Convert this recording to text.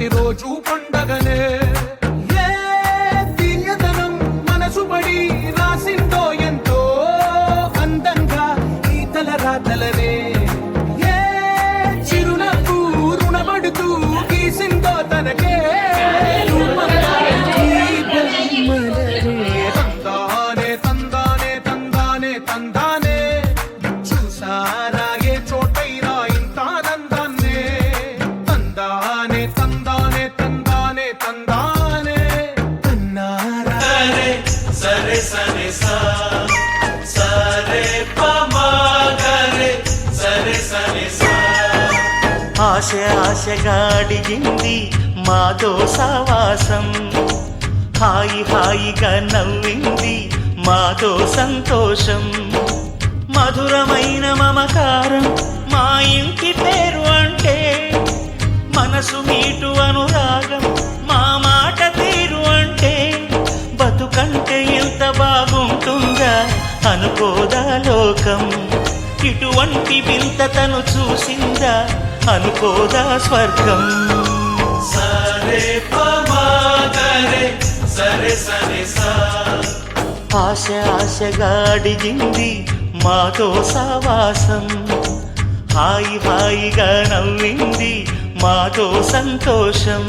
ప్రతిరోజు పండగనే ఏ తీయదనం మనసు పడి రాసిందో ఎంతో అందంగా ఈ తలరాతలనే ఏ చిరునవ్వు రుణపడుతూ గీసిందో తనకే రూపంగా ఈ బొమ్మలనే. తందానే తందానే తందానే తందానే చూసారా ఏ చోటైనా ఇంత ఆనందాన్నే. తందానే తందానే తందానే తందానే తన్నారా. సరే సరే సా సరే పమాగరే సరే సరే సా. ఆశ ఆశగా అడిగింది మాతో సావాసం, హాయి హాయిగా నవ్వింది మాతో సంతోషం. మధురమైన మమకారం మా ఇంటి పేరు అంటే, మనసు మీటు అనురాగం మా మాట తీరు అంటే, బతుకంటే ఎంత బాగుంటుందా అనుకోదా లోకం. ఇటువంటి వింత తను చూసిందా అనుకోదా స్వర్గం. సరే పమాగరే సరే సరే సా. ఆశ ఆశగా అడిగింది మాతో సావాసం, హాయి హాయిగా నవ్వింది మాతో సంతోషం.